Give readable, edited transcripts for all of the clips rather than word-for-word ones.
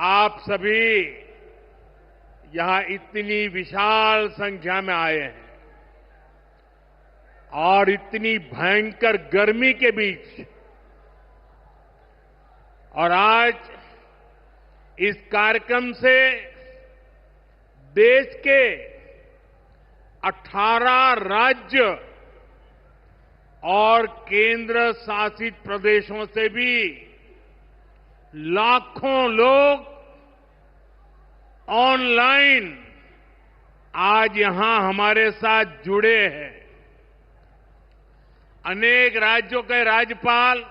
आप सभी यहां इतनी विशाल संख्या में आए हैं और इतनी भयंकर गर्मी के बीच और आज इस कार्यक्रम से देश के 18 राज्य और केंद्र शासित प्रदेशों से भी लाखों लोग ऑनलाइन आज यहां हमारे साथ जुड़े हैं। अनेक राज्यों के राज्यपाल,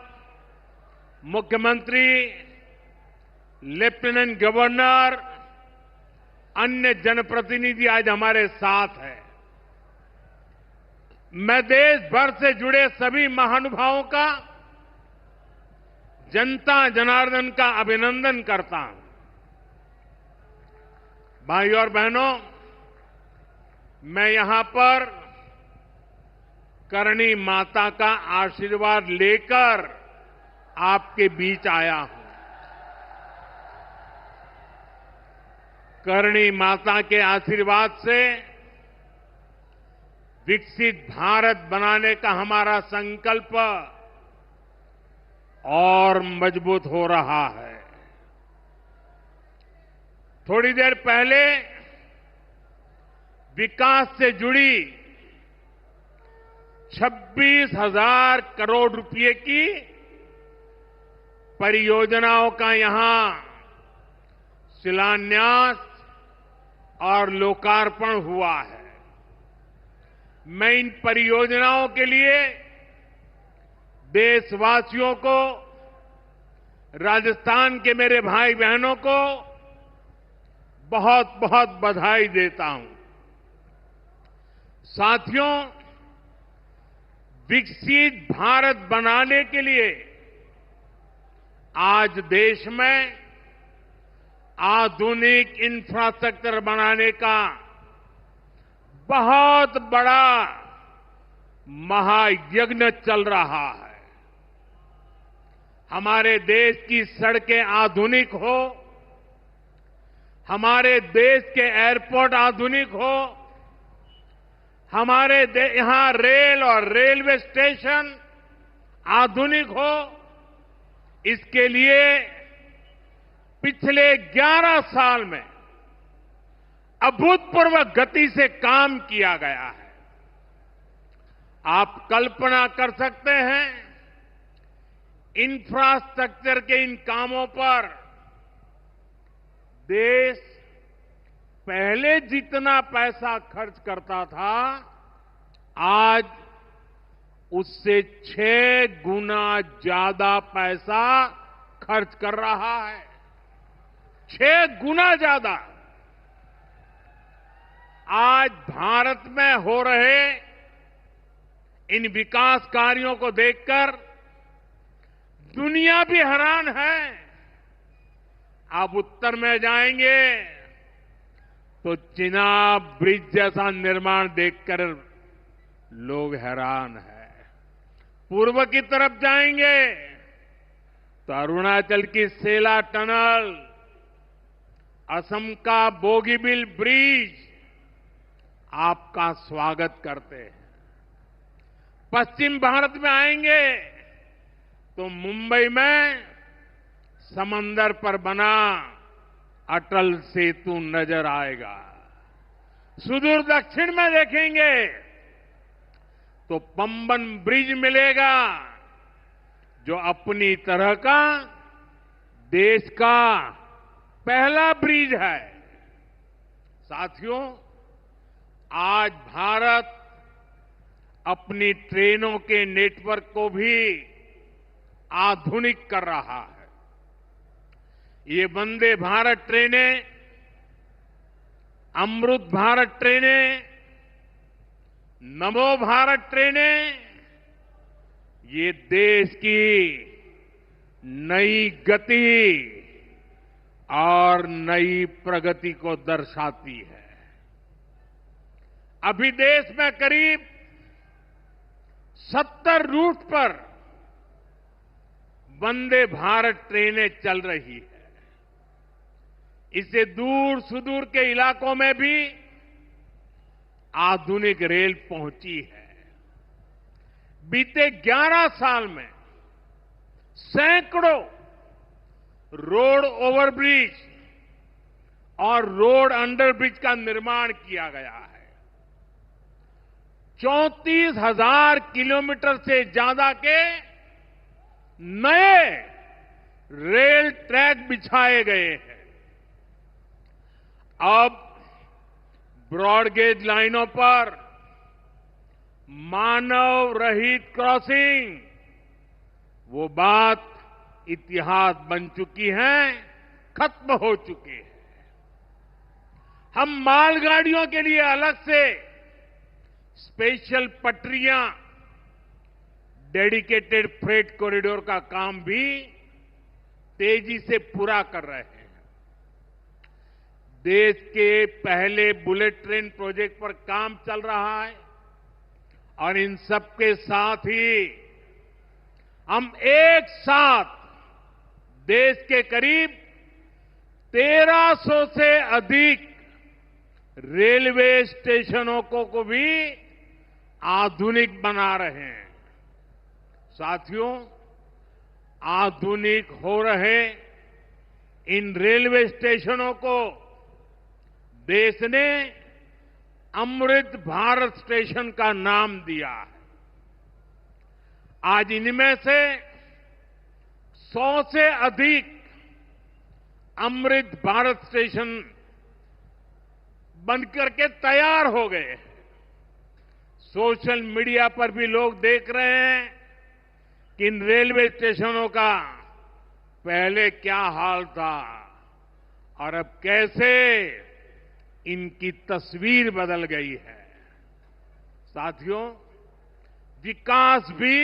मुख्यमंत्री, लेफ्टिनेंट गवर्नर, अन्य जनप्रतिनिधि आज हमारे साथ हैं। मैं देश भर से जुड़े सभी महानुभावों का, जनता जनार्दन का अभिनंदन करता हूं। भाइयों और बहनों, मैं यहां पर करणी माता का आशीर्वाद लेकर आपके बीच आया हूं। करणी माता के आशीर्वाद से विकसित भारत बनाने का हमारा संकल्प और मजबूत हो रहा है। थोड़ी देर पहले विकास से जुड़ी 26,000 करोड़ रुपए की परियोजनाओं का यहां शिलान्यास और लोकार्पण हुआ है। मैं इन परियोजनाओं के लिए देशवासियों को, राजस्थान के मेरे भाई बहनों को बहुत बहुत बधाई देता हूं। साथियों, विकसित भारत बनाने के लिए आज देश में आधुनिक इंफ्रास्ट्रक्चर बनाने का बहुत बड़ा महायज्ञ चल रहा है। हमारे देश की सड़कें आधुनिक हो, हमारे देश के एयरपोर्ट आधुनिक हो, हमारे यहां रेल और रेलवे स्टेशन आधुनिक हो, इसके लिए पिछले 11 साल में अभूतपूर्व गति से काम किया गया है। आप कल्पना कर सकते हैं, इंफ्रास्ट्रक्चर के इन कामों पर देश पहले जितना पैसा खर्च करता था, आज उससे 6 गुना ज्यादा पैसा खर्च कर रहा है। 6 गुना ज्यादा। आज भारत में हो रहे इन विकास कार्यों को देखकर दुनिया भी हैरान है। आप उत्तर में जाएंगे तो चिनाब ब्रिज जैसा निर्माण देखकर लोग हैरान हैं। पूर्व की तरफ जाएंगे तो अरुणाचल की सेला टनल, असम का बोगीबिल ब्रिज आपका स्वागत करते हैं। पश्चिम भारत में आएंगे तो मुंबई में समंदर पर बना अटल सेतु नजर आएगा। सुदूर दक्षिण में देखेंगे तो पंबन ब्रिज मिलेगा, जो अपनी तरह का देश का पहला ब्रिज है। साथियों, आज भारत अपनी ट्रेनों के नेटवर्क को भी आधुनिक कर रहा है। ये वंदे भारत ट्रेनें, अमृत भारत ट्रेनें, नमो भारत ट्रेनें, ये देश की नई गति और नई प्रगति को दर्शाती है। अभी देश में करीब 70 रूट पर वंदे भारत ट्रेनें चल रही है। इससे दूर सुदूर के इलाकों में भी आधुनिक रेल पहुंची है। बीते 11 साल में सैकड़ों रोड ओवरब्रिज और रोड अंडरब्रिज का निर्माण किया गया है। 34,000 किलोमीटर से ज्यादा के नए रेल ट्रैक बिछाए गए हैं। अब ब्रॉडगेज लाइनों पर मानव रहित क्रॉसिंग वो बात इतिहास बन चुकी है, खत्म हो चुकी है। हम मालगाड़ियों के लिए अलग से स्पेशल पटरियां, डेडिकेटेड फ्रेट कॉरिडोर का काम भी तेजी से पूरा कर रहे हैं। देश के पहले बुलेट ट्रेन प्रोजेक्ट पर काम चल रहा है और इन सबके साथ ही हम एक साथ देश के करीब 1300 से अधिक रेलवे स्टेशनों को भी आधुनिक बना रहे हैं। साथियों, आधुनिक हो रहे इन रेलवे स्टेशनों को देश ने अमृत भारत स्टेशन का नाम दिया है। आज इनमें से 100 से अधिक अमृत भारत स्टेशन बनकर के तैयार हो गए। सोशल मीडिया पर भी लोग देख रहे हैं कि इन रेलवे स्टेशनों का पहले क्या हाल था और अब कैसे इनकी तस्वीर बदल गई है। साथियों, विकास भी,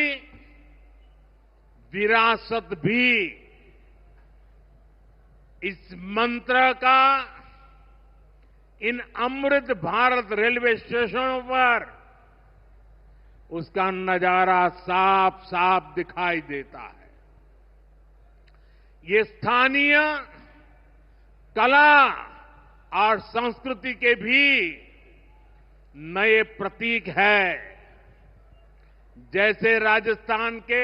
विरासत भी, इस मंत्र का इन अमृत भारत रेलवे स्टेशनों पर उसका नजारा साफ साफ दिखाई देता है। ये स्थानीय कला और संस्कृति के भी नए प्रतीक है। जैसे राजस्थान के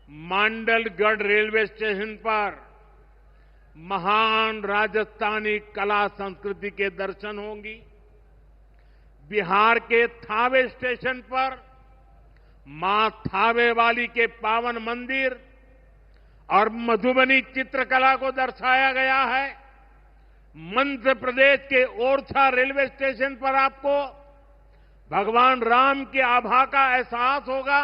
मांडलगढ़ रेलवे स्टेशन पर महान राजस्थानी कला संस्कृति के दर्शन होंगी। बिहार के थावे स्टेशन पर मां थावे वाली के पावन मंदिर और मधुबनी चित्रकला को दर्शाया गया है। मध्य प्रदेश के ओरछा रेलवे स्टेशन पर आपको भगवान राम की आभा का एहसास होगा।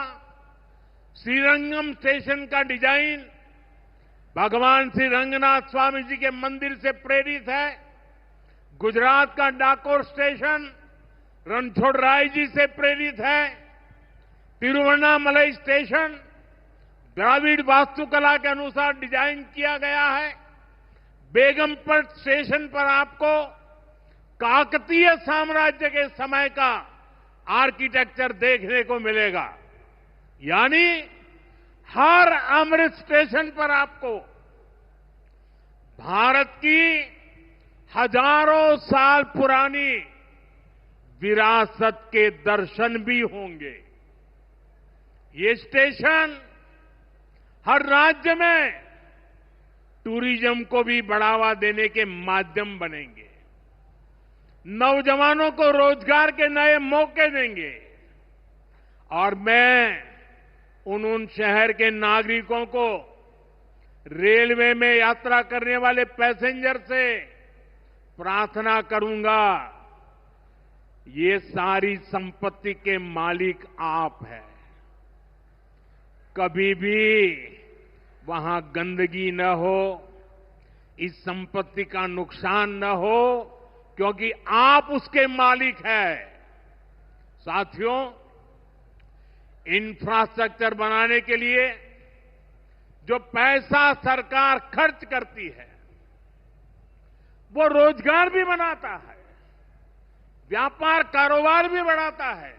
श्रीरंगम स्टेशन का डिजाइन भगवान श्री रंगनाथ स्वामी जी के मंदिर से प्रेरित है। गुजरात का डाकोर स्टेशन रणछोड़राय जी से प्रेरित है। तिरुवन्नामलई स्टेशन द्राविड़ वास्तुकला के अनुसार डिजाइन किया गया है। बेगमपट स्टेशन पर आपको काकतीय साम्राज्य के समय का आर्किटेक्चर देखने को मिलेगा। यानी हर अमृत स्टेशन पर आपको भारत की हजारों साल पुरानी विरासत के दर्शन भी होंगे। ये स्टेशन हर राज्य में टूरिज्म को भी बढ़ावा देने के माध्यम बनेंगे, नौजवानों को रोजगार के नए मौके देंगे और मैं उन शहर के नागरिकों को, रेलवे में यात्रा करने वाले पैसेंजर से प्रार्थना करूंगा, ये सारी संपत्ति के मालिक आप हैं। कभी भी वहां गंदगी न हो, इस संपत्ति का नुकसान न हो, क्योंकि आप उसके मालिक हैं। साथियों, इंफ्रास्ट्रक्चर बनाने के लिए जो पैसा सरकार खर्च करती है, वो रोजगार भी बनाता है, व्यापार कारोबार भी बढ़ाता है।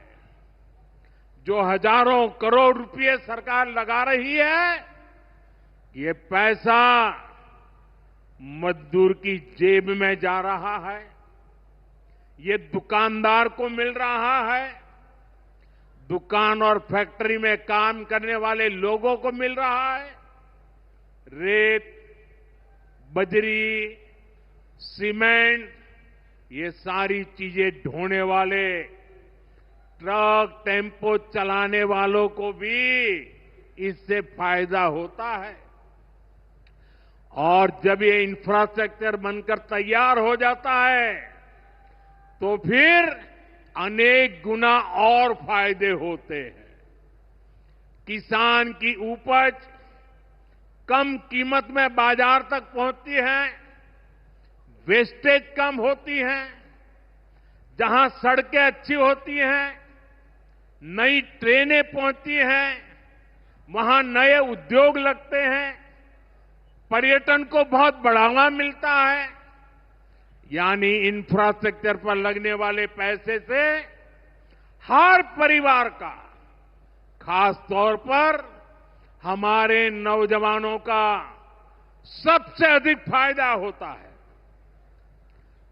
जो हजारों करोड़ रुपए सरकार लगा रही है, ये पैसा मजदूर की जेब में जा रहा है, ये दुकानदार को मिल रहा है, दुकान और फैक्ट्री में काम करने वाले लोगों को मिल रहा है। रेत, बजरी, सीमेंट, ये सारी चीजें ढोने वाले ट्रक, टेम्पो चलाने वालों को भी इससे फायदा होता है। और जब ये इंफ्रास्ट्रक्चर बनकर तैयार हो जाता है तो फिर अनेक गुना और फायदे होते हैं। किसान की उपज कम कीमत में बाजार तक पहुंचती है, वेस्टेज कम होती है, जहां सड़कें अच्छी होती हैं, नई ट्रेनें पहुंचती हैं, वहां नए उद्योग लगते हैं, पर्यटन को बहुत बढ़ावा मिलता है। यानी इंफ्रास्ट्रक्चर पर लगने वाले पैसे से हर परिवार का, खास तौर पर हमारे नौजवानों का सबसे अधिक फायदा होता है।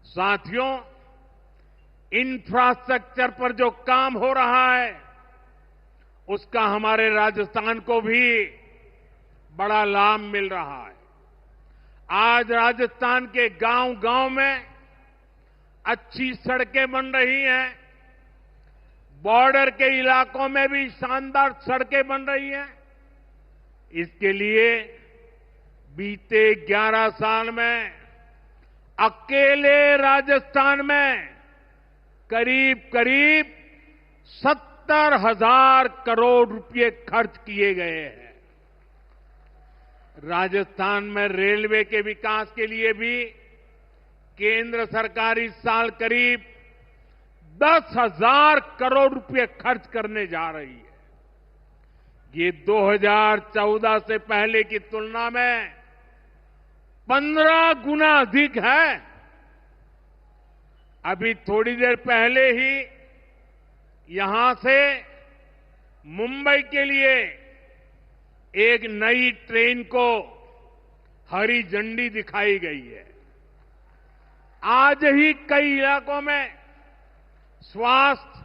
साथियों, इंफ्रास्ट्रक्चर पर जो काम हो रहा है उसका हमारे राजस्थान को भी बड़ा लाभ मिल रहा है। आज राजस्थान के गांव-गांव में अच्छी सड़कें बन रही हैं, बॉर्डर के इलाकों में भी शानदार सड़कें बन रही हैं। इसके लिए बीते 11 साल में अकेले राजस्थान में करीब 70,000 करोड़ रुपए खर्च किए गए हैं। राजस्थान में रेलवे के विकास के लिए भी केंद्र सरकार इस साल करीब 10,000 करोड़ रुपए खर्च करने जा रही है। ये 2014 से पहले की तुलना में 15 गुना अधिक है। अभी थोड़ी देर पहले ही यहां से मुंबई के लिए एक नई ट्रेन को हरी झंडी दिखाई गई है। आज ही कई इलाकों में स्वास्थ्य,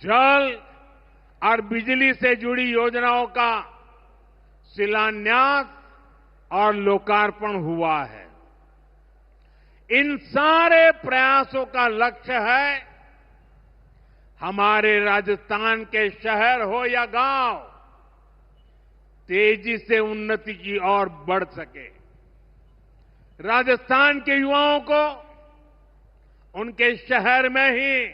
जल और बिजली से जुड़ी योजनाओं का शिलान्यास और लोकार्पण हुआ है। इन सारे प्रयासों का लक्ष्य है हमारे राजस्थान के शहर हो या गांव तेजी से उन्नति की ओर बढ़ सके। राजस्थान के युवाओं को उनके शहर में ही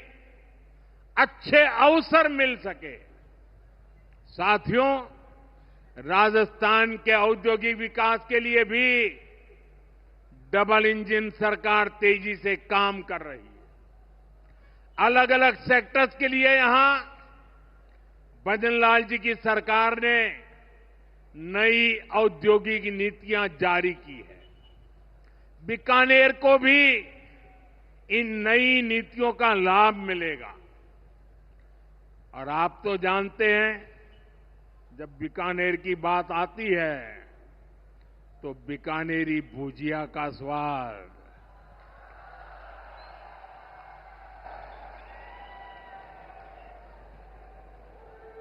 अच्छे अवसर मिल सके। साथियों, राजस्थान के औद्योगिक विकास के लिए भी डबल इंजन सरकार तेजी से काम कर रही है। अलग अलग सेक्टर्स के लिए यहां भजनलाल जी की सरकार ने नई औद्योगिक नीतियां जारी की है। बीकानेर को भी इन नई नीतियों का लाभ मिलेगा। और आप तो जानते हैं, जब बीकानेर की बात आती है तो बीकानेरी भुजिया का स्वाद,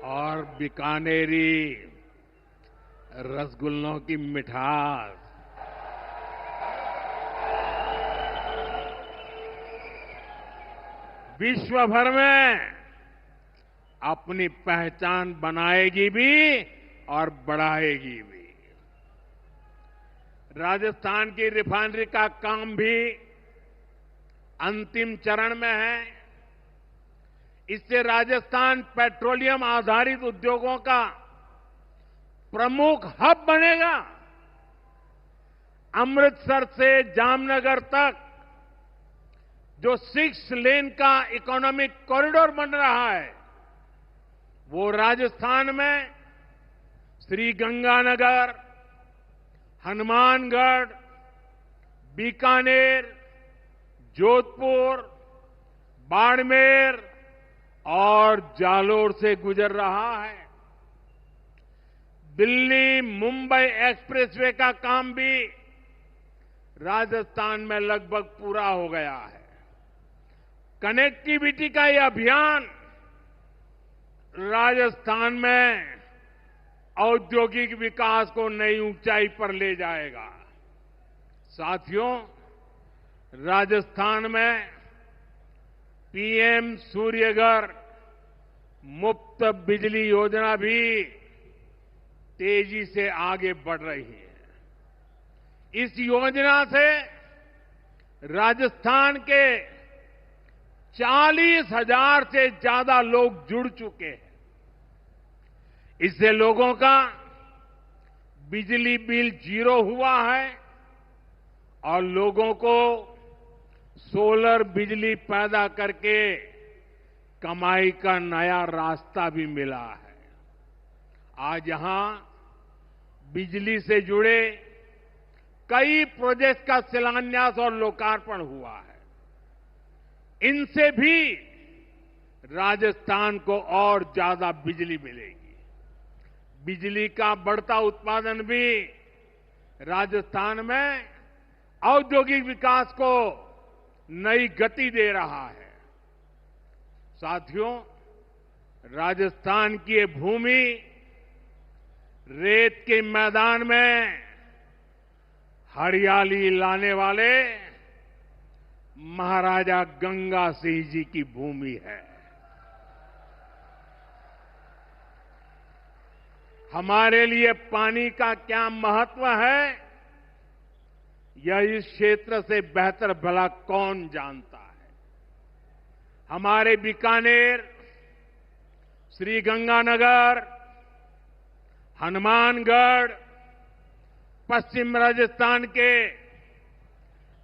और बीकानेरी रसगुल्लों की मिठास, विश्व भर में अपनी पहचान बनाएगी भी और बढ़ाएगी भी। राजस्थान की रिफाइनरी का काम भी अंतिम चरण में है। इससे राजस्थान पेट्रोलियम आधारित उद्योगों का प्रमुख हब बनेगा। अमृतसर से जामनगर तक जो 6 लेन का इकोनॉमिक कॉरिडोर बन रहा है, वो राजस्थान में श्रीगंगानगर, हनुमानगढ़, बीकानेर, जोधपुर, बाड़मेर और जालोर से गुजर रहा है। दिल्ली मुंबई एक्सप्रेसवे का काम भी राजस्थान में लगभग पूरा हो गया है। कनेक्टिविटी का यह अभियान राजस्थान में औद्योगिक विकास को नई ऊंचाई पर ले जाएगा। साथियों, राजस्थान में पीएम सूर्यघर मुफ्त बिजली योजना भी तेजी से आगे बढ़ रही है। इस योजना से राजस्थान के 40,000 से ज्यादा लोग जुड़ चुके हैं। इससे लोगों का बिजली बिल 0 हुआ है और लोगों को सोलर बिजली पैदा करके कमाई का नया रास्ता भी मिला है। आज यहां बिजली से जुड़े कई प्रोजेक्ट का शिलान्यास और लोकार्पण हुआ है। इनसे भी राजस्थान को और ज्यादा बिजली मिलेगी। बिजली का बढ़ता उत्पादन भी राजस्थान में औद्योगिक विकास को नई गति दे रहा है। साथियों, राजस्थान की ये भूमि रेत के मैदान में हरियाली लाने वाले महाराजा गंगा सिंह जी की भूमि है। हमारे लिए पानी का क्या महत्व है, यह इस क्षेत्र से बेहतर भला कौन जानता है। हमारे बीकानेर, श्रीगंगानगर, हनुमानगढ़, पश्चिम राजस्थान के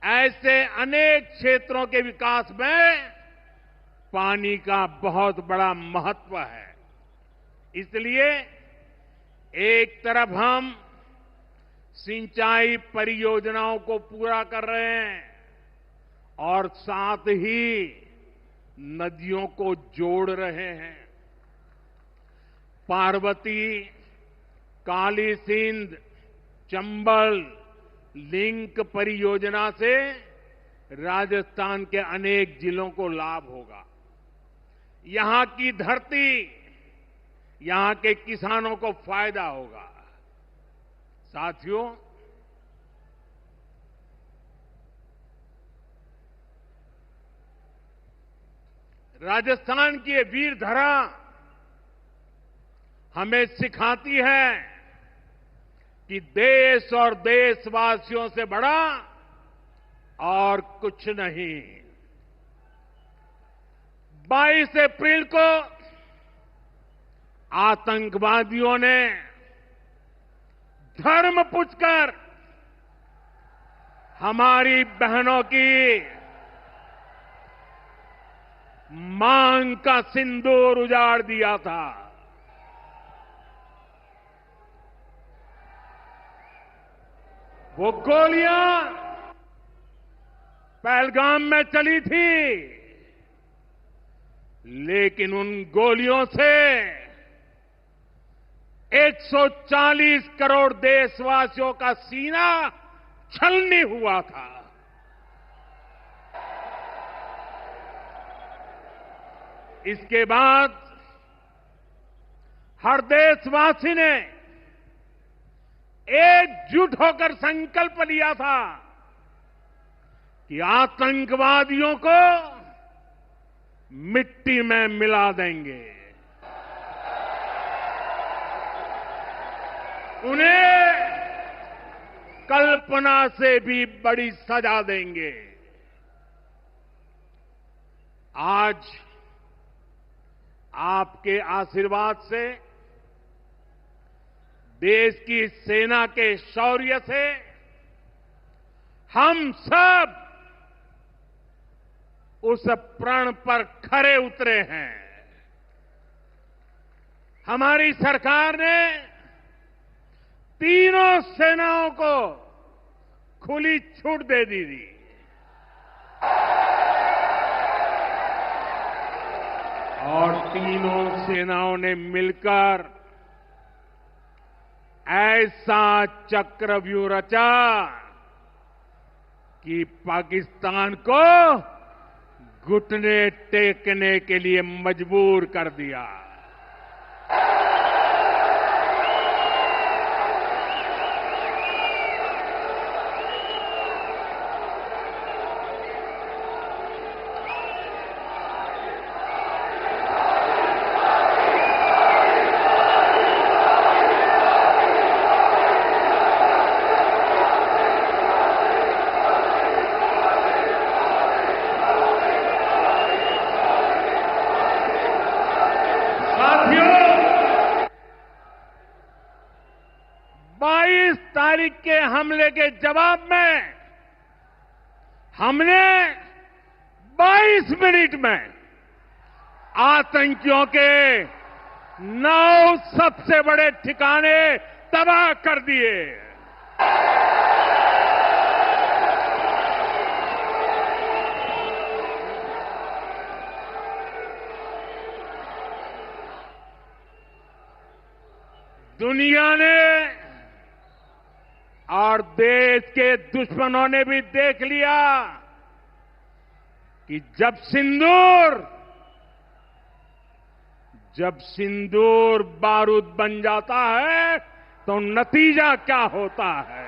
ऐसे अनेक क्षेत्रों के विकास में पानी का बहुत बड़ा महत्व है। इसलिए एक तरफ हम सिंचाई परियोजनाओं को पूरा कर रहे हैं और साथ ही नदियों को जोड़ रहे हैं। पार्वती, काली सिंध, चंबल लिंक परियोजना से राजस्थान के अनेक जिलों को लाभ होगा। यहां की धरती, यहां के किसानों को फायदा होगा। साथियों, राजस्थान की ये वीर धरा हमें सिखाती है कि देश और देशवासियों से बड़ा और कुछ नहीं। 22 अप्रैल को आतंकवादियों ने धर्म पूछकर हमारी बहनों की मांग का सिंदूर उजाड़ दिया था। वो गोलियां पहलगाम में चली थी, लेकिन उन गोलियों से 140 करोड़ देशवासियों का सीना छलनी हुआ था। इसके बाद हर देशवासी ने एकजुट होकर संकल्प लिया था कि आतंकवादियों को मिट्टी में मिला देंगे, उन्हें कल्पना से भी बड़ी सजा देंगे। आज आपके आशीर्वाद से, देश की सेना के शौर्य से हम सब उस प्रण पर खरे उतरे हैं। हमारी सरकार ने तीनों सेनाओं को खुली छूट दे दी थी। और तीनों सेनाओं ने मिलकर ऐसा चक्रव्यूह रचा कि पाकिस्तान को घुटने टेकने के लिए मजबूर कर दिया। साथियों, 22 तारीख के हमले के जवाब में हमने 22 मिनट में आतंकियों के 9 सबसे बड़े ठिकाने तबाह कर दिए। दुनिया ने और देश के दुश्मनों ने भी देख लिया कि जब सिंदूर बारूद बन जाता है तो नतीजा क्या होता है।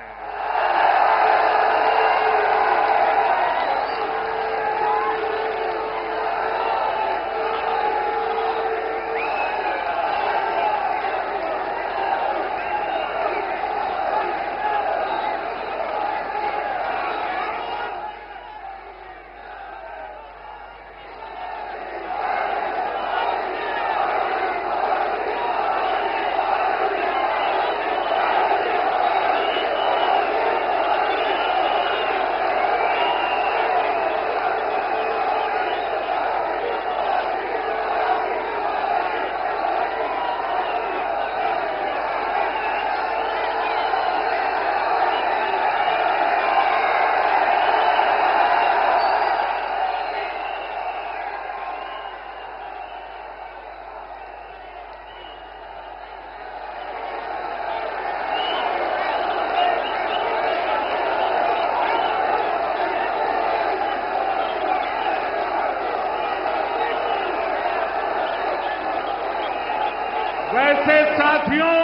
वैसे साथियों,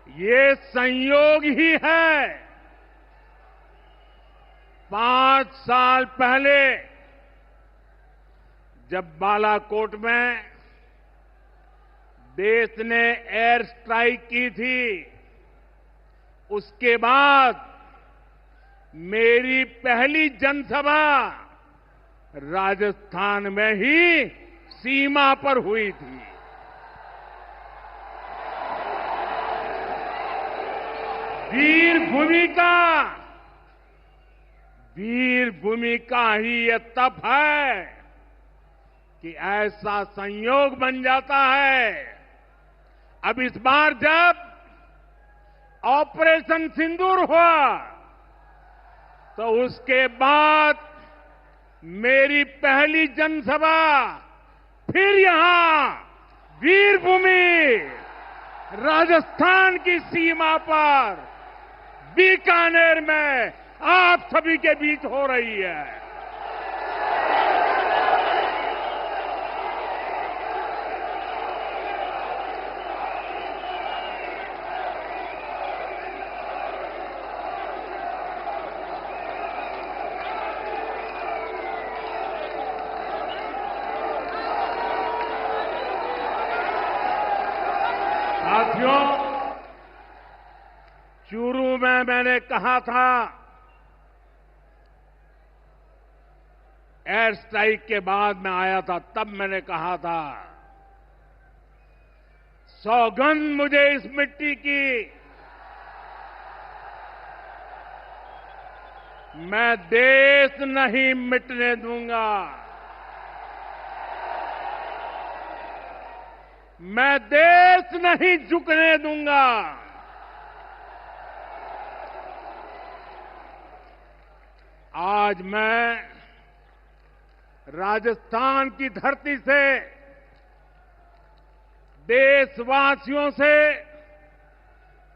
ये संयोग ही है। 5 साल पहले जब बालाकोट में देश ने एयर स्ट्राइक की थी, उसके बाद मेरी पहली जनसभा राजस्थान में ही सीमा पर हुई थी। वीर भूमि का ही यह तप है कि ऐसा संयोग बन जाता है। अब इस बार जब ऑपरेशन सिंदूर हुआ तो उसके बाद मेरी पहली जनसभा फिर यहां वीर भूमि राजस्थान की सीमा पर बीकानेर में आप सभी के बीच हो रही है। साथियों, चूरू में मैंने कहा था, एयर स्ट्राइक के बाद मैं आया था, तब मैंने कहा था, सौगंध मुझे इस मिट्टी की, मैं देश नहीं मिटने दूंगा। मैं देश नहीं झुकने दूंगा। आज मैं राजस्थान की धरती से देशवासियों से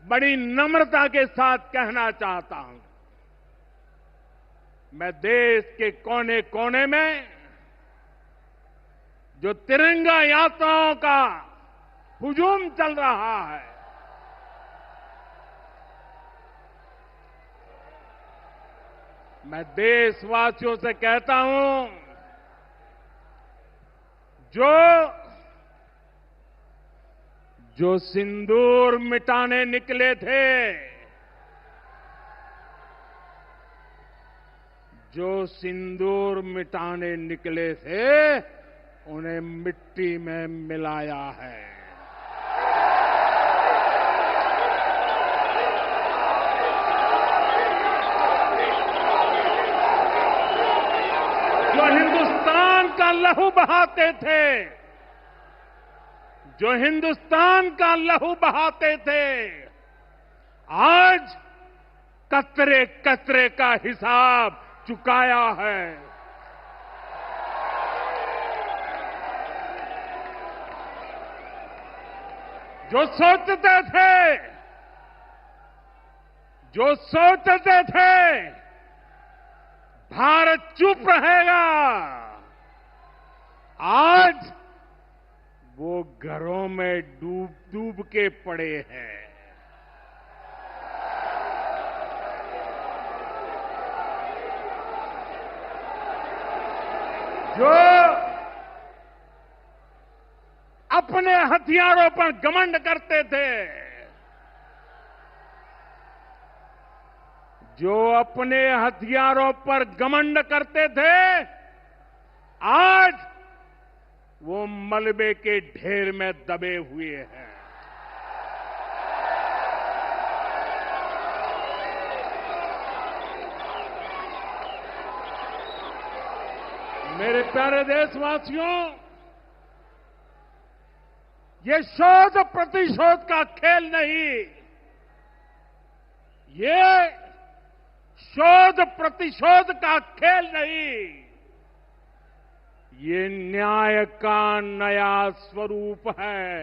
बड़ी नम्रता के साथ कहना चाहता हूं, मैं देश के कोने कोने में जो तिरंगा यात्राओं का हुजूम चल रहा है, मैं देशवासियों से कहता हूं, जो सिंदूर मिटाने निकले थे, जो सिंदूर मिटाने निकले थे, उन्हें मिट्टी में मिलाया है। जो हिंदुस्तान का लहू बहाते थे, जो हिंदुस्तान का लहू बहाते थे, आज कतरे कतरे का हिसाब चुकाया है। जो सोचते थे भारत चुप रहेगा, आज वो घरों में डूब डूब के पड़े हैं। जो अपने हथियारों पर घमंड करते थे, जो अपने हथियारों पर घमंड करते थे, आज वो मलबे के ढेर में दबे हुए हैं। मेरे प्यारे देशवासियों, ये शोध प्रतिशोध का खेल नहीं, ये शोध प्रतिशोध का खेल नहीं, ये न्याय का नया स्वरूप है।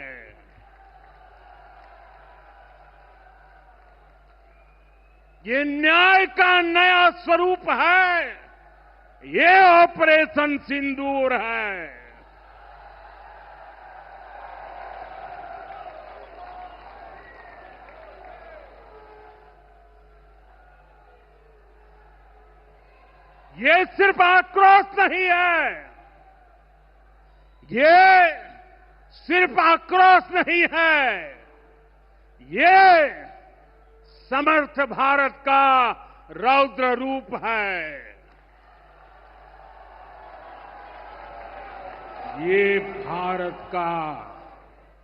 ये न्याय का नया स्वरूप है। ये ऑपरेशन सिंदूर है। ये सिर्फ आक्रोश नहीं है, ये सिर्फ आक्रोश नहीं है, ये समर्थ भारत का रौद्र रूप है। ये भारत का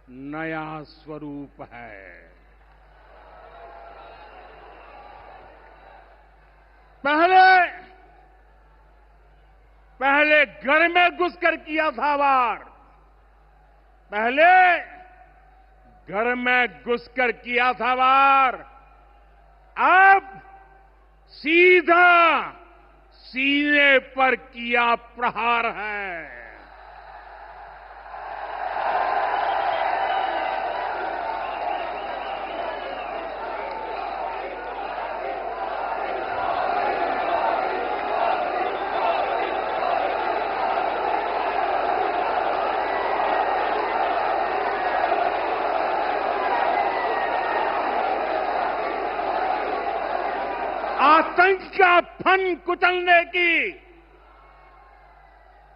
नया स्वरूप है। पहले घर में घुसकर किया था वार, पहले घर में घुसकर किया था वार, अब सीधा सीने पर किया प्रहार है। आतंक का फन कुचलने की,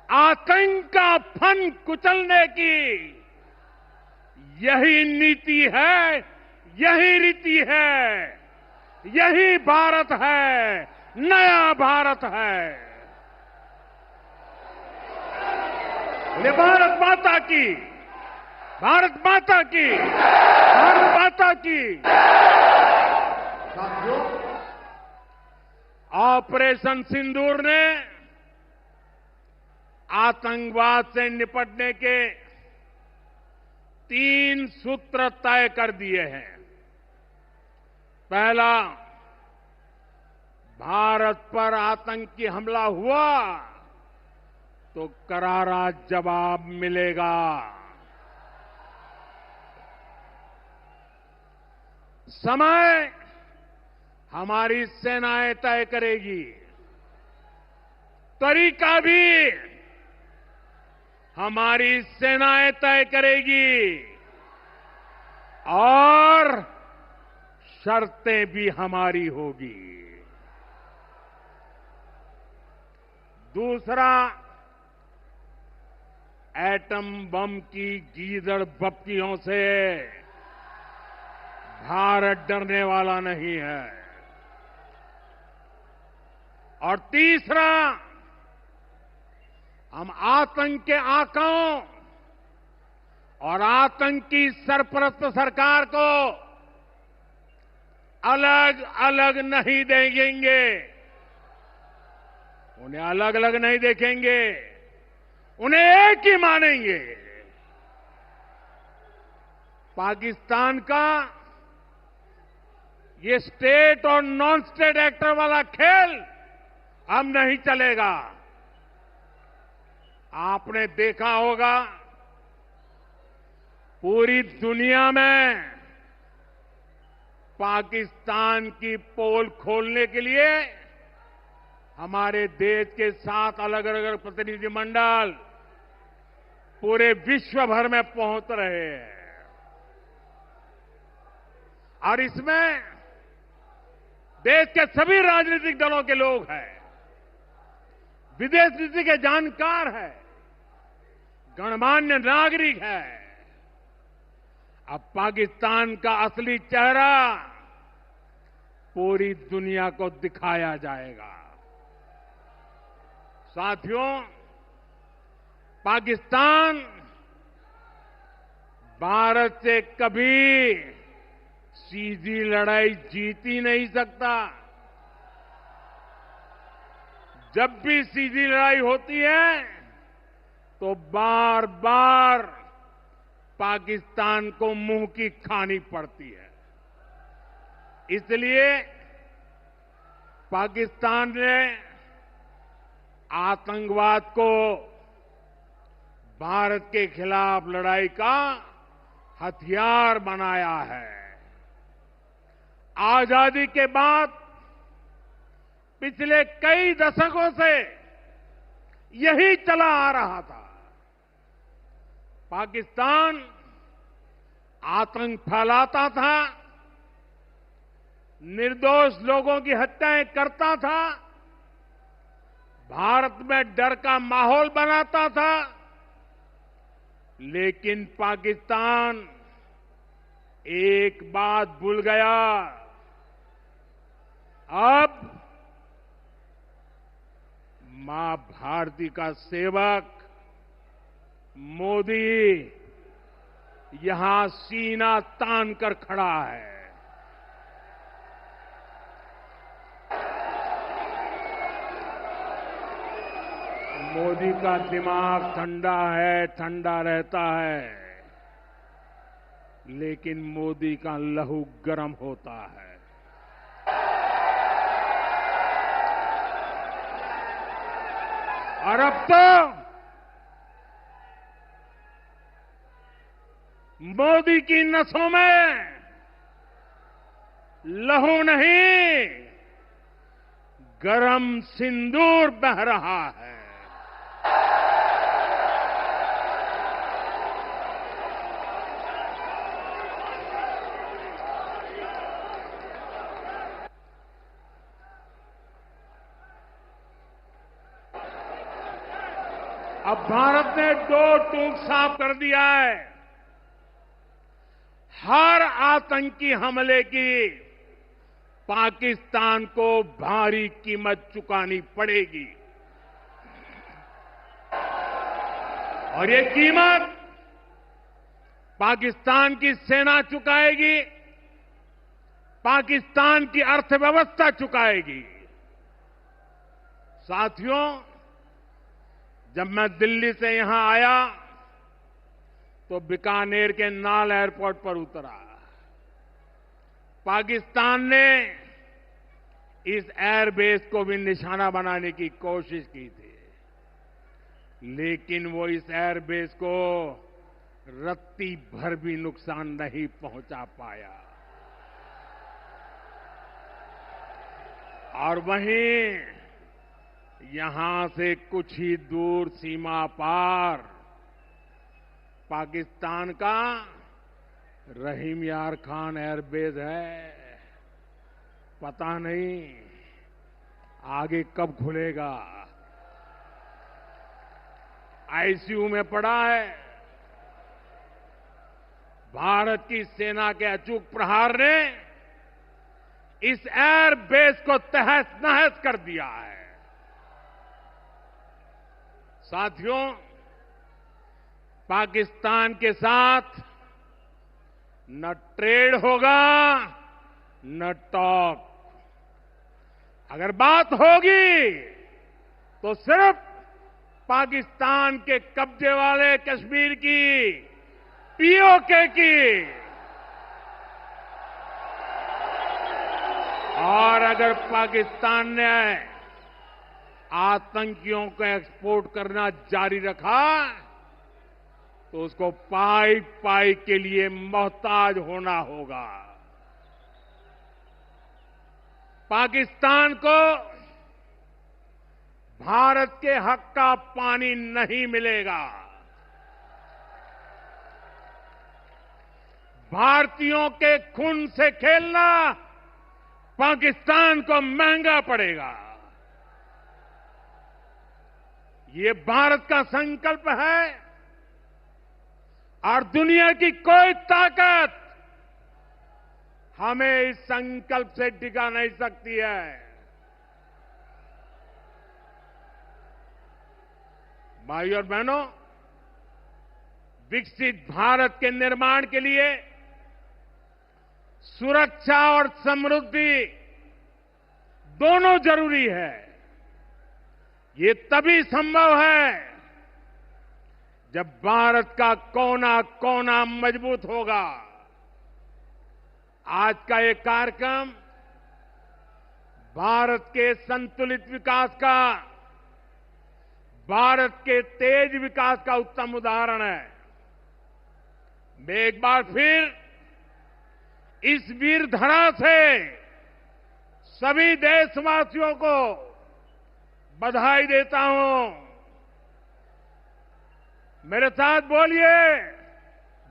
आतंक का फन कुचलने की यही नीति है, यही रीति है, यही भारत है, नया भारत है। ये भारत माता की, भारत माता की, भारत माता की। साथियों, ऑपरेशन सिंदूर ने आतंकवाद से निपटने के 3 सूत्र तय कर दिए हैं। पहला, भारत पर आतंकी हमला हुआ तो करारा जवाब मिलेगा। समय हमारी सेनाएं तय करेगी, तरीका भी हमारी सेनाएं तय करेगी और शर्तें भी हमारी होगी। दूसरा, एटम बम की गीदड़ बप्तियों से भारत डरने वाला नहीं है। और तीसरा, हम आतंक के आकाओं और आतंकी सरपरस्त सरकार को अलग अलग नहीं देखेंगे, उन्हें अलग अलग नहीं देखेंगे, उन्हें एक ही मानेंगे। पाकिस्तान का ये स्टेट और नॉन स्टेट एक्टर वाला खेल अब नहीं चलेगा। आपने देखा होगा पूरी दुनिया में पाकिस्तान की पोल खोलने के लिए हमारे देश के 7 अलग अलग प्रतिनिधिमंडल पूरे विश्व भर में पहुंच रहे हैं। और इसमें देश के सभी राजनीतिक दलों के लोग हैं, विदेश नीति के जानकार हैं, गणमान्य नागरिक हैं। अब पाकिस्तान का असली चेहरा पूरी दुनिया को दिखाया जाएगा। साथियों, पाकिस्तान भारत से कभी सीधी लड़ाई जीत ही नहीं सकता। जब भी सीधी लड़ाई होती है तो बार बार पाकिस्तान को मुंह की खानी पड़ती है। इसलिए पाकिस्तान ने आतंकवाद को भारत के खिलाफ लड़ाई का हथियार बनाया है। आजादी के बाद पिछले कई दशकों से यही चला आ रहा था। पाकिस्तान आतंक फैलाता था, निर्दोष लोगों की हत्याएं करता था, भारत में डर का माहौल बनाता था। लेकिन पाकिस्तान एक बात भूल गया, अब मां भारती का सेवक मोदी यहां सीना तान कर खड़ा है। मोदी का दिमाग ठंडा है, ठंडा रहता है, लेकिन मोदी का लहू गर्म होता है। और अब तो मोदी की नसों में लहू नहीं, गरम सिंदूर बह रहा है। अब भारत ने दो टूक साफ कर दिया है। हर आतंकी हमले की पाकिस्तान को भारी कीमत चुकानी पड़ेगी और ये कीमत पाकिस्तान की सेना चुकाएगी, पाकिस्तान की अर्थव्यवस्था चुकाएगी। साथियों, जब मैं दिल्ली से यहां आया तो बीकानेर के नाल एयरपोर्ट पर उतरा। पाकिस्तान ने इस एयरबेस को भी निशाना बनाने की कोशिश की थी, लेकिन वो इस एयरबेस को रत्ती भर भी नुकसान नहीं पहुंचा पाया। और वहीं यहां से कुछ ही दूर सीमा पार पाकिस्तान का रहीम यार खान एयरबेस है। पता नहीं आगे कब खुलेगा। आईसीयू में पड़ा है। भारत की सेना के अचूक प्रहार ने इस एयरबेस को तहस नहस कर दिया है। साथियों, पाकिस्तान के साथ न ट्रेड होगा न टॉक। अगर बात होगी तो सिर्फ पाकिस्तान के कब्जे वाले कश्मीर की, पीओके की। और अगर पाकिस्तान ने आतंकियों को एक्सपोर्ट करना जारी रखा तो उसको पाई पाई के लिए मोहताज होना होगा। पाकिस्तान को भारत के हक का पानी नहीं मिलेगा। भारतीयों के खून से खेलना पाकिस्तान को महंगा पड़ेगा। ये भारत का संकल्प है और दुनिया की कोई ताकत हमें इस संकल्प से टिका नहीं सकती है। भाइयों और बहनों, विकसित भारत के निर्माण के लिए सुरक्षा और समृद्धि दोनों जरूरी है। ये तभी संभव है जब भारत का कोना कोना मजबूत होगा। आज का ये कार्यक्रम भारत के संतुलित विकास का, भारत के तेज विकास का उत्तम उदाहरण है। मैं एक बार फिर इस वीर धरा से सभी देशवासियों को बधाई देता हूं। मेरे साथ बोलिए,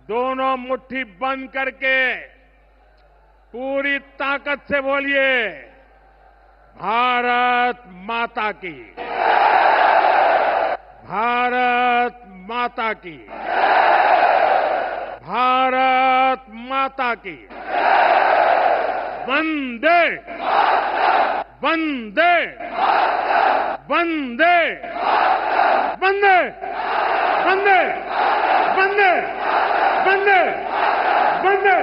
दोनों मुट्ठी बंद करके पूरी ताकत से बोलिए, भारत माता की, भारत माता की, भारत माता की। वंदे वंदे वंदे वंदे वंदे वंदे वंदे वंदे